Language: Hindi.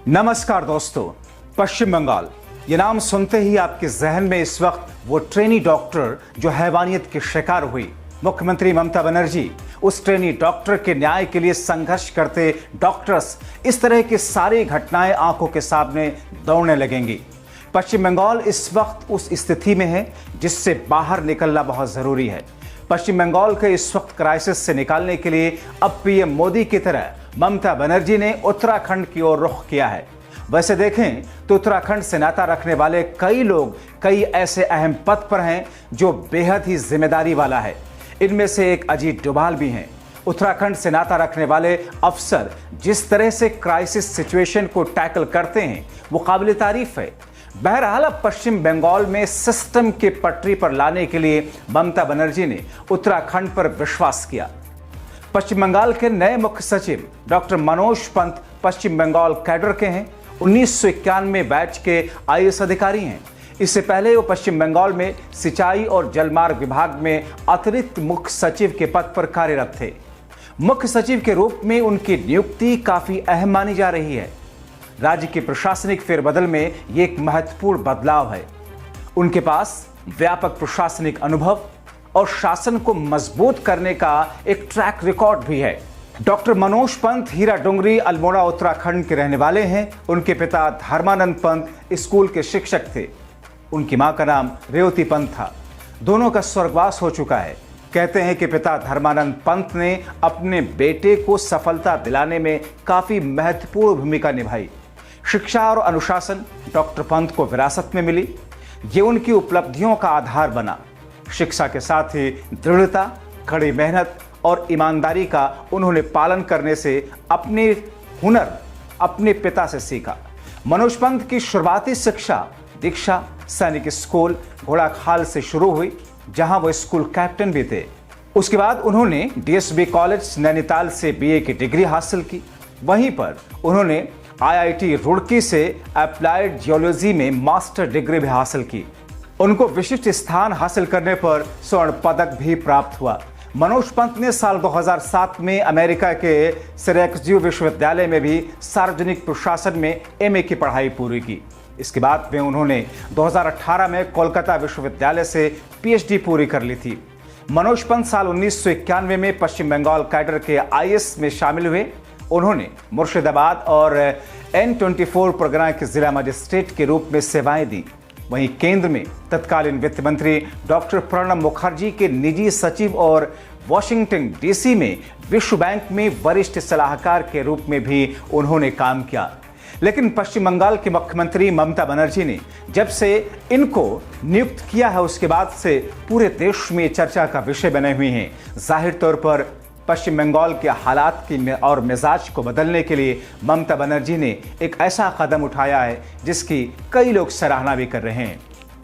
नमस्कार दोस्तों, पश्चिम बंगाल ये नाम सुनते ही आपके जहन में इस वक्त वो ट्रेनी डॉक्टर जो हैवानियत की शिकार हुई, मुख्यमंत्री ममता बनर्जी, उस ट्रेनी डॉक्टर के न्याय के लिए संघर्ष करते डॉक्टर्स, इस तरह की सारी घटनाएं आंखों के सामने दौड़ने लगेंगी। पश्चिम बंगाल इस वक्त उस स्थिति में है जिससे बाहर निकलना बहुत जरूरी है। पश्चिम बंगाल के इस वक्त क्राइसिस से निकालने के लिए अब पीएम मोदी की तरह ममता बनर्जी ने उत्तराखंड की ओर रुख किया है। वैसे देखें तो उत्तराखंड से नाता रखने वाले कई लोग कई ऐसे अहम पद पर हैं जो बेहद ही जिम्मेदारी वाला है। इनमें से एक अजीत डोभाल भी हैं। उत्तराखंड से नाता रखने वाले अफसर जिस तरह से क्राइसिस सिचुएशन को टैकल करते हैं वो काबिल तारीफ है। बहरहाल अब पश्चिम बंगाल में सिस्टम के पटरी पर लाने के लिए ममता बनर्जी ने उत्तराखंड पर विश्वास किया। पश्चिम बंगाल के नए मुख्य सचिव डॉक्टर मनोज पंत पश्चिम बंगाल कैडर के हैं। 1991 बैच के आईएएस अधिकारी हैं। इससे पहले वो पश्चिम बंगाल में सिंचाई और जलमार्ग विभाग में अतिरिक्त मुख्य सचिव के पद पर कार्यरत थे। मुख्य सचिव के रूप में उनकी नियुक्ति काफी अहम मानी जा रही है। राज्य के प्रशासनिक फेरबदल में ये एक महत्वपूर्ण बदलाव है। उनके पास व्यापक प्रशासनिक अनुभव और शासन को मजबूत करने का एक ट्रैक रिकॉर्ड भी है। डॉक्टर मनोज पंत हीरा डोंगरी अल्मोड़ा उत्तराखंड के रहने वाले हैं। उनके पिता धर्मानंद पंत स्कूल के शिक्षक थे। उनकी मां का नाम रेवती पंत था। दोनों का स्वर्गवास हो चुका है। कहते हैं कि पिता धर्मानंद पंत ने अपने बेटे को सफलता दिलाने में काफी महत्वपूर्ण भूमिका निभाई। शिक्षा और अनुशासन डॉक्टर पंत को विरासत में मिली। ये उनकी उपलब्धियों का आधार बना। शिक्षा के साथ ही दृढ़ता, कड़ी मेहनत और ईमानदारी का उन्होंने पालन करने से अपने हुनर अपने पिता से सीखा। मनोज पंत की शुरुआती शिक्षा दीक्षा सैनिक स्कूल घोड़ाखाल से शुरू हुई, जहां वो स्कूल कैप्टन भी थे। उसके बाद उन्होंने डीएसबी कॉलेज नैनीताल से बीए की डिग्री हासिल की। वहीं पर उन्होंने आईआईटी रुड़की से अप्लाइड जियोलॉजी में मास्टर डिग्री भी हासिल की। उनको विशिष्ट स्थान हासिल करने पर स्वर्ण पदक भी प्राप्त हुआ। मनोज पंत ने साल 2007 में अमेरिका के सिरैक्यूज़ विश्वविद्यालय में भी सार्वजनिक प्रशासन में एमए की पढ़ाई पूरी की। इसके बाद में उन्होंने 2018 में कोलकाता विश्वविद्यालय से पीएचडी पूरी कर ली थी। मनोज पंत साल 1991 में पश्चिम बंगाल कैडर के आईएएस में शामिल हुए। उन्होंने मुर्शिदाबाद और N24 परगना के जिला मजिस्ट्रेट के रूप में सेवाएं दी। वहीं केंद्र में तत्कालीन वित्त मंत्री डॉक्टर प्रणब मुखर्जी के निजी सचिव और वॉशिंगटन डीसी में विश्व बैंक में वरिष्ठ सलाहकार के रूप में भी उन्होंने काम किया। लेकिन पश्चिम बंगाल के मुख्यमंत्री ममता बनर्जी ने जब से इनको नियुक्त किया है उसके बाद से पूरे देश में चर्चा का विषय बने हुए हैं। जाहिर तौर पर पश्चिम बंगाल के हालात की और मिजाज को बदलने के लिए ममता बनर्जी ने एक ऐसा कदम उठाया है जिसकी कई लोग सराहना भी कर रहे हैं।